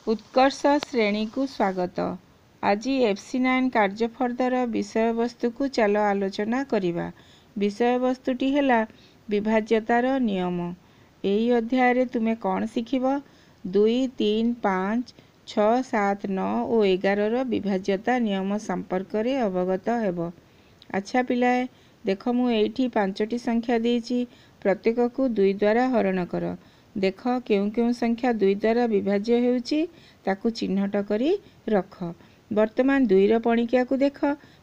उत्कर्ष श्रेणी को स्वागत। आज FC9 कार्यफर्दर विषय वस्तु को चलो आलोचना करिबा। विषय वस्तुटी है विभाज्यतार नियम। यही अध्याय रे तुमे कौन शिखिब? 2, 3, 5, 6, 7, 9 और 11 विभाज्यता नियम संपर्क रे अवगत हेब। अच्छा पिलाए देख मु एठी 5टी संख्या देइछि, प्रत्येक को 2 द्वारा हरण कर। देख केउं केउं संख्या 2 द्वारा विभाज्य हेउछि ताकू चिन्हट करी रख। वर्तमान 2 रो पणिकिया को देख।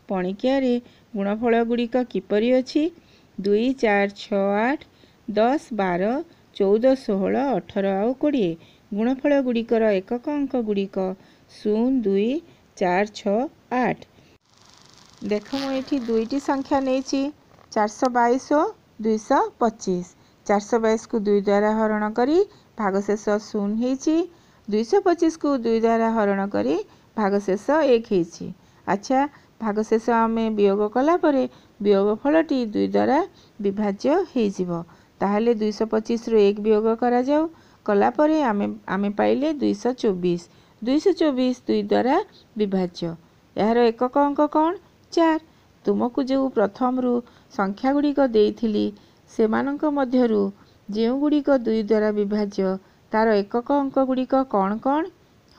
पणिकिया रे गुणफल गुड़िक किपरि अछि? 2, 4, 6, 8, 10, 12, 14, 16, 18 और 20। गुणफल गुड़िकर एकक अंक गुड़िक 0, 2, 4, 6, 8। देख मु एठी 2टी संख्या नेछि 422 और 225। 422 को 2 द्वारा हरण करी भागशेष 0 हेछि। 225 को 2 द्वारा हरण करी भागशेष 1 हेछि। अच्छा भागशेष आमे वियोग कला परे वियोग फलटी 2 द्वारा विभाज्य हेजिबो। ताहले 225 रो 1 वियोग करा जाऊ। कला परे आमे पाइले 224। 224 2 द्वारा विभाज्य। यार एकक अंक कौन? 4। तुमको जो प्रथम रु संख्या गुड़िक देइथिली सेमानंक मध्यरु जेउ गुड़िक 2 द्वारा विभाज्य तार एकक अंक गुड़िक कौन कौन?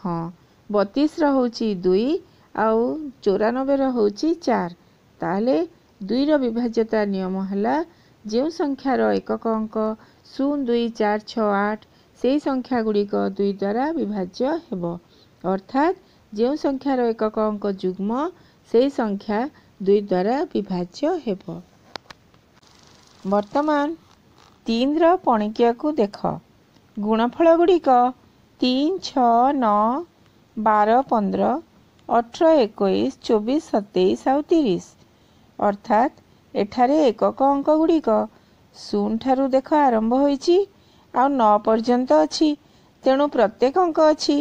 हाँ 32 रो होची 2 आउ 94 रो होची 4। ताहले 2 रो विभाज्यता नियम हला जेउ संख्यार एकक अंक 0, 2, 4, 6, 8 सेही संख्या गुड़िक 2 द्वारा विभाज्य हेबो। अर्थात जेउ संख्यार एकक अंक जुग्म सेही संख्या 2 द्वारा विभाज्य हेबो। वर्तमान 3 रो पणिकिया को देख। गुणफल गुड़िक 3, 6, 9, 12, 15, 18, 21, 24, 27 और 30। अर्थात एठारे एकक अंक गुड़िक 0 ठारू देख आरंभ होईची आ 9 पर्यंत अछि। तेणु प्रत्येक अंक अछि।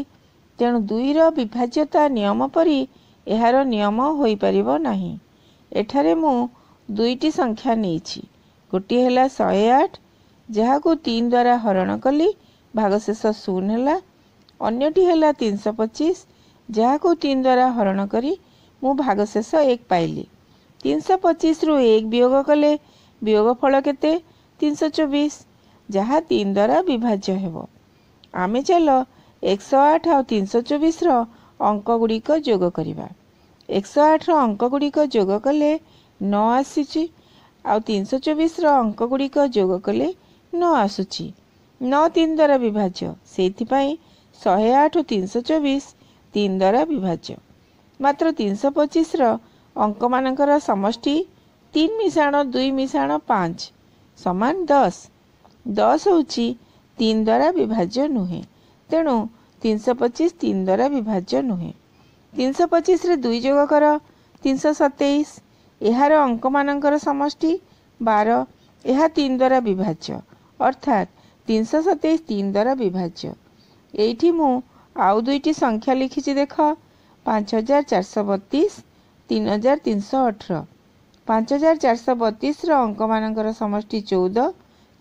तेणु 2 रो विभाज्यता नियम परी एहार नियम होई परिबो नाही। एठारे मु 2टी संख्या नेछि। गोटी हैला 108 जहा को 3 द्वारा हरण कली भागशेष 0 हैला। अन्यटी हैला 325 जहा को 3 द्वारा हरण करी मु भागशेष 1 पाइली। 325 रु 1 वियोग कले वियोग फल केते? 324 जहा 3 द्वारा विभाज्य हेबो। आमे चलो 108 और 324 रो अंक गुड़िक जोग करिबा। 108 रो अंक गुड़िक जोग कले 9 आसीची आउ 324 रो अंक गुड़िक जोग कले 9 आसुची। 9 3 द्वारा विभाज्य सेथि पई 108 और 324 3 द्वारा विभाज्य। मात्र 325 रो अंक मानकर समष्टि 3 मिसाण 2 मिसाण 5 समान 10। 10 होची 3 द्वारा विभाज्य नुहे। तेणु 325 3 द्वारा विभाज्य नुहे। 325 रे 2 जोग कर 327। एहार अंक मानकर समष्टि 12। एहा 3 द्वारा विभाज्य। अर्थात 327 3 द्वारा विभाज्य। एठी मु आउ 2टी संख्या लिखिछि देख। 5432 3318। 5432 रो अंक मानकर समष्टि 14।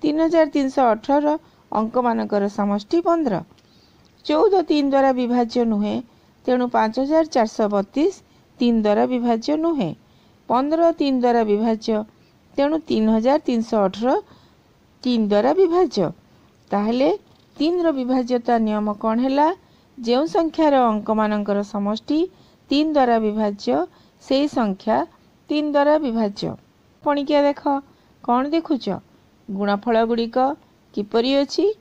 3318 रो अंक मानकर समष्टि 15। 14 3 द्वारा विभाज्य नुहे। तेणु 5432 3 द्वारा विभाज्य नुहे। 15 3 द्वारा विभाज्य। तेणु 3318 3 द्वारा विभाज्य। ताहले 3 रो विभाज्यता नियम कौन हैला? जेउ संख्यार अंक मानकर समष्टि 3 द्वारा विभाज्य सेही संख्या 3 द्वारा विभाज्य। पणिकिया देख कौन देखुच? गुणफल गुड़िक किपरि अछि?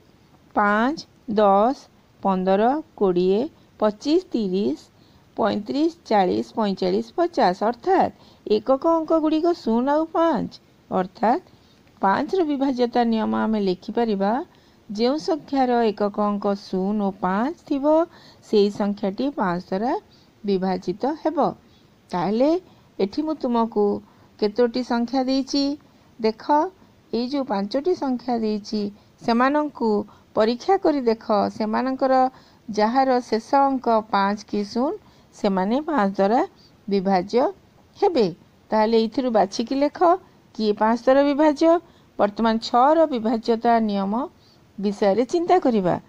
5, 10, 15, 20, 25, 30, 35, 40, 45, 50। अर्थात एकक अंक गुड़िक 0 और 5। अर्थात 5 रो विभाज्यता नियम आमे लिखि परिबा जेउ संख्यार एकक अंक 0 और 5 थिबो सेही संख्याटी 5 द्वारा विभाजित हेबो। ताहले एठी मु तुमको केतोटी संख्या देइछि देख। ए जो 5टी संख्या देइछि सेमानंकु परीक्षा करी देख। सेमानंकर जहार शेष अंक 5 कि 0 सेमाने 5 द्वारा विभाज्य हेबे। ताहले इथिरु बाछिकी लेख किए 5 द्वारा विभाज्य। वर्तमान 6 रो विभाज्यता नियम विषय रे चिंता करिबा।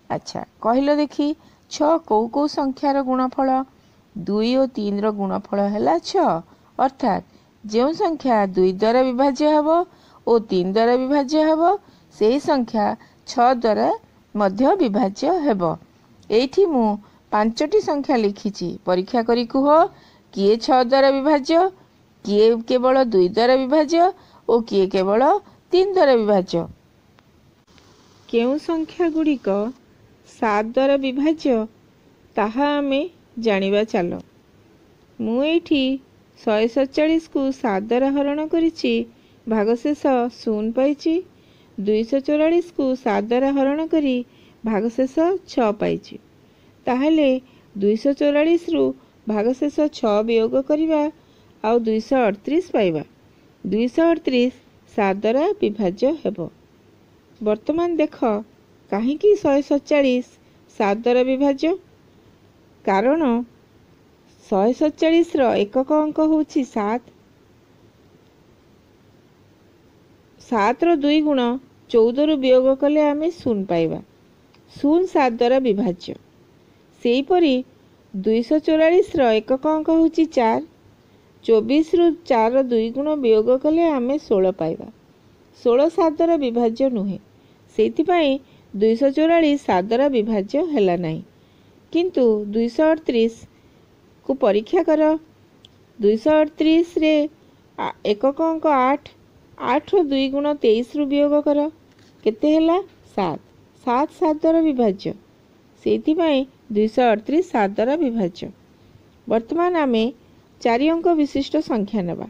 अच्छा कहलो देखी 6 କୋଉ କୋଉ ସଂଖ୍ୟାର ଗୁଣଫଳ? 2 ଓ 3 ର ଗୁଣଫଳ ହେଲା 6। ଅର୍ଥାତ୍ ଯେଉଁ ସଂଖ୍ୟା 2 ଦ୍ୱାରା ବିଭାଜ୍ୟ ହେବ ଓ 3 ଦ୍ୱାରା ବିଭାଜ୍ୟ ହେବ ସେହି ସଂଖ୍ୟା 6 ଦ୍ୱାରା ମଧ୍ୟ ବିଭାଜ୍ୟ ହେବ। ଏଇଠି ମୁଁ 5ଟି ସଂଖ୍ୟା ଲିଖିଛି। ପରୀକ୍ଷା କରି କୁହ କିଏ 6 ଦ୍ୱାରା ବିଭାଜ୍ୟ, କିଏ କେବଳ 2 ଦ୍ୱାରା ବିଭାଜ୍ୟ ଓ କିଏ କେବଳ 3 ଦ୍ୱାରା ବିଭାଜ୍ୟ। କେଉଁ ସଂଖ୍ୟା ଗୁଡ଼ିକ 7 ଦ୍ୱାରା ବିଭାଜ୍ୟ ତାହା ଆମେ ଜାଣିବା ଚାଲ। ମୁଁ ଏଇଠି 147କୁ 7 ଦ୍ୱାରା ହରଣ କରିଛି, ଭାଗଶେଷ 0 ପାଇଛି। 244କୁ 7 ଦ୍ୱାରା ହରଣ କରି ଭାଗଶେଷ 6 ପାଇଛି। ତାହେଲେ 244ରୁ ଭାଗଶେଷ 6 ବିୟୋଗ କରିବା ଆଉ 238 ପାଇବା। 238 7 ଦ୍ୱାରା ବିଭାଜ୍ୟ ହେବ। ବର୍ତ୍ତମାନ ଦେଖ କାହିଁକି 147 7 ଦ୍ୱାରା ବିଭାଜ୍ୟ? କାରଣ 147ର ଏକକ ଅଙ୍କ ହେଉଛି 7। 7ର 2 ଗୁଣ 14ରୁ ବିୟୋଗ କଲେ ଆମେ 0 ପାଇବା। 0 7 ଦ୍ୱାରା ବିଭାଜ୍ୟ। ସେହିପରି 244ର ଏକକ ଅଙ୍କ ହେଉଛି 4। 24ରୁ 4ର 2 ଗୁଣ ବିୟୋଗ କଲେ ଆମେ 16 ପାଇବା। 16 7 ଦ୍ୱାରା ବିଭାଜ୍ୟ ନୁହେଁ। ସେଇଥିପାଇଁ 244 7 ଦ୍ୱାରା ବିଭାଜ୍ୟ ହେଲା ନାହିଁ। କିନ୍ତୁ 238କୁ ପରୀକ୍ଷା କର। 238ରେ ଏକକ ଅଙ୍କ 8। 8ର 2 ଗୁଣ 23ରୁ ବିୟୋଗ କର। କେତେ ହେଲା? 7। 7 7 ଦ୍ୱାରା ବିଭାଜ୍ୟ। ସେଇଥିପାଇଁ 238 7 ଦ୍ୱାରା ବିଭାଜ୍ୟ। ବର୍ତ୍ତମାନ ଆମେ 4 ଅଙ୍କ ବିଶିଷ୍ଟ ସଂଖ୍ୟା ନେବା।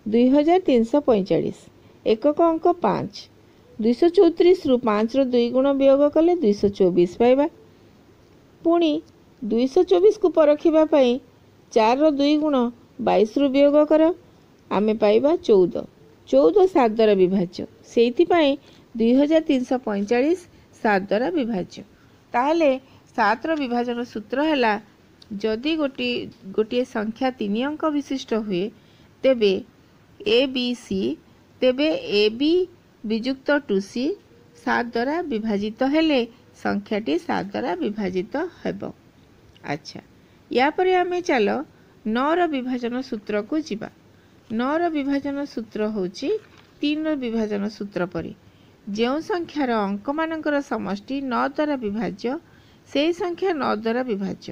2345। ଏକକ ଅଙ୍କ 5। 234ରୁ 5ର 2 ଗୁଣ ବିୟୋଗ କଲେ 224 ପାଇବା। ପୁଣି 224କୁ ପରଖିବା ପାଇଁ 4ର 2 ଗୁଣ 22ରୁ ବିୟୋଗ କର। ଆମେ ପାଇବା 14। 14 7 ଦ୍ୱାରା ବିଭାଜ୍ୟ। ସେଇଥିପାଇଁ 2345 7 ଦ୍ୱାରା ବିଭାଜ୍ୟ। ତାହେଲେ 7ର ବିଭାଜନ ସୂତ୍ର ହେଲା, ଯଦି ଗୋଟିଏ ସଂଖ୍ୟା 3 ଅଙ୍କ ବିଶିଷ୍ଟ ହୁଏ ତେବେ ଏ ବି ସି, ତେବେ ଏ ବି ବିଯୁକ୍ତ 2c 7 ଦ୍ୱାରା ବିଭାଜିତ ହେଲେ ସଂଖ୍ୟାଟି 7 ଦ୍ୱାରା ବିଭାଜିତ ହେବ। ଆଚ୍ଛା, ୟାପରେ ଆମେ ଚାଲ 9ର ବିଭାଜନ ସୂତ୍ରକୁ ଯିବା। 9ର ବିଭାଜନ ସୂତ୍ର ହେଉଛି 3ର ବିଭାଜନ ସୂତ୍ର ପରି। ଯେଉଁ ସଂଖ୍ୟାର ଅଙ୍କମାନଙ୍କର ସମଷ୍ଟି 9 ଦ୍ୱାରା ବିଭାଜ୍ୟ ସେହି ସଂଖ୍ୟା 9 ଦ୍ୱାରା ବିଭାଜ୍ୟ।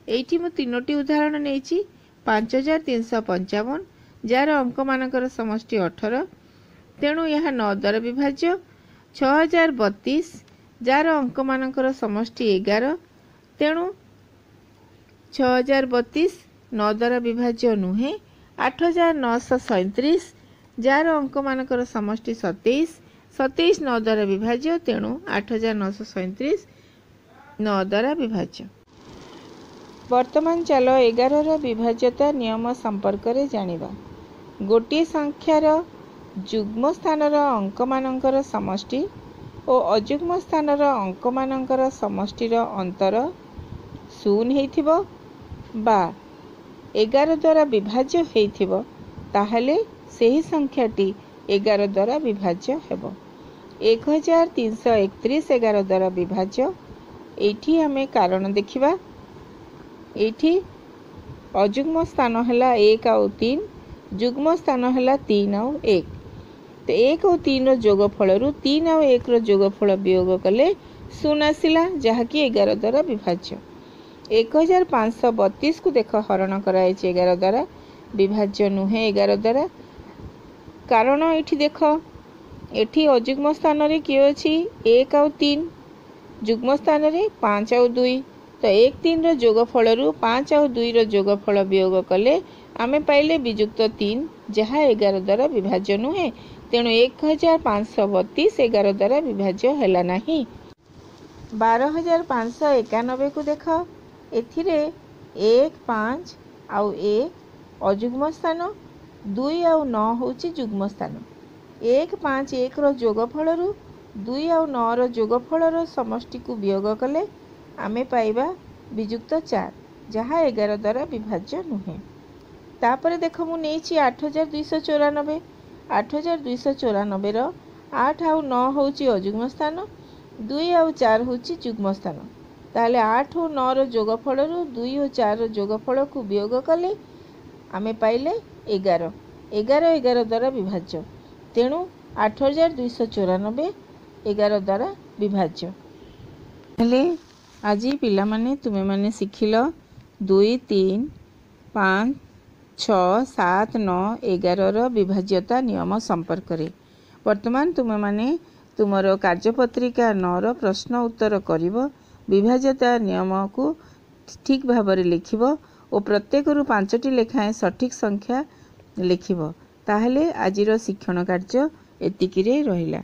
ଏଇଠି ମୁଁ 3ଟି ଉଦାହରଣ ନେଇଛି। 5355 ଯାହାର ଅଙ୍କମାନଙ୍କର ସମଷ୍ଟି 18, ତେଣୁ ଏହା 9 ଦ୍ୱାରା ବିଭାଜ୍ୟ। 6032 ଯାହାର ଅଙ୍କମାନଙ୍କର ସମଷ୍ଟି 11, ତେଣୁ 6032 9 ଦ୍ୱାରା ବିଭାଜ୍ୟ ନୁହେଁ। 8937 ଯାହାର ଅଙ୍କମାନଙ୍କର ସମଷ୍ଟି 27, 27 9 ଦ୍ୱାରା ବିଭାଜ୍ୟ, ତେଣୁ 8937 9 ଦ୍ୱାରା ବିଭାଜ୍ୟ। ବର୍ତ୍ତମାନ ଚାଲ 11ର ବିଭାଜ୍ୟତା ନିୟମ ସମ୍ପର୍କରେ ଜାଣିବା। ଗୋଟିଏ ସଂଖ୍ୟାର ଯୁଗ୍ମ ସ୍ଥାନର ଅଙ୍କମାନଙ୍କର ସମଷ୍ଟି ଓ ଅଯୁଗ୍ମ ସ୍ଥାନର ଅଙ୍କମାନଙ୍କର ସମଷ୍ଟିର ଅନ୍ତର 0 ହେଇଥିବ ବା 11 ଦ୍ୱାରା ବିଭାଜ୍ୟ ହେଇଥିବ, ତାହେଲେ ସେହି ସଂଖ୍ୟାଟି 11 ଦ୍ୱାରା ବିଭାଜ୍ୟ ହେବ। 1331 11 ଦ୍ୱାରା ବିଭାଜ୍ୟ। ଏଇଠି ଆମେ କାରଣ ଦେଖିବା। ଏଇଠି ଅଯୁଗ୍ମ ସ୍ଥାନ ହେଲା 1 ଆଉ 3, ଯୁଗ୍ମ ସ୍ଥାନ ହେଲା 3 ଆଉ 1। ତ 1 ଆଉ 3ର ଯୋଗଫଳରୁ 3 ଆଉ 1ର ଯୋଗଫଳ ବିୟୋଗ କଲେ 0 ଆସିଲା, ଯାହାକି 11 ଦ୍ୱାରା ବିଭାଜ୍ୟ। 1532କୁ ଦେଖ ହରଣ କରାଯାଇଛି 11 ଦ୍ୱାରା, ବିଭାଜ୍ୟ ନୁହେଁ 11 ଦ୍ୱାରା। କାରଣ ଏଇଠି ଦେଖ, ଏଠି ଅଯୁଗ୍ମ ସ୍ଥାନରେ କିଏ ଅଛି? 1 ଆଉ 3। ଯୁଗ୍ମ ସ୍ଥାନରେ 5 ଆଉ 2। ତ 1 3ର ଯୋଗଫଳରୁ 5 ଆଉ 2ର ଯୋଗଫଳ ବିୟୋଗ କଲେ ଆମେ ପାଇଲେ ବିଯୁକ୍ତ 3, ଯାହା 11 ଦ୍ୱାରା ବିଭାଜ୍ୟ ନୁହେଁ। ତେଣୁ 1532 11 ଦ୍ୱାରା ବିଭାଜ୍ୟ ହେଲା ନାହିଁ। 12591କୁ ଦେଖ। ଏଥିରେ 1 5 ଆଉ 1 ଅଯୁଗ୍ମ ସ୍ଥାନ, 2 ଆଉ 9 ହେଉଛି ଯୁଗ୍ମ ସ୍ଥାନ। 1 5 1ର ଯୋଗଫଳରୁ 2 ଆଉ 9ର ଯୋଗଫଳର ସମଷ୍ଟିକୁ ବିୟୋଗ କଲେ ଆମେ ପାଇବା ବିଯୁକ୍ତ 4, ଯାହା 11 ଦ୍ୱାରା ବିଭାଜ୍ୟ ନୁହେଁ। ତାପରେ ଦେଖ ମୁଁ ନେଇଛି 8294। 8294ର 8 ଆଉ 9 ହେଉଛି ଅଯୁଗ୍ମ ସ୍ଥାନ, 2 ଆଉ 4 ହେଉଛି ଯୁଗ୍ମ ସ୍ଥାନ। ताहले 8 और 9 रो जोगफल 2 और 4 रो जोगफल को वियोग कले आमे पाइले 11। 11 द्वारा विभाज्य, तेणु 8294 11 द्वारा विभाज्य। हेले आज पिला माने तुमे माने शिखिल 2, 3, 5, 6, 7, 9, 11 रो विभाज्यता नियम संपर्क रे। वर्तमान तुमे माने तुमरो कार्यपत्रिका 9 रो प्रश्न उत्तर करिवो, विभाज्यता नियम को ठीक भाबरे लिखिवो और प्रत्येक रु 5टी लेखाएं सठिक संख्या लिखिवो। ताहले आजिरो शिक्षण कार्य एतिकिरे रहिला।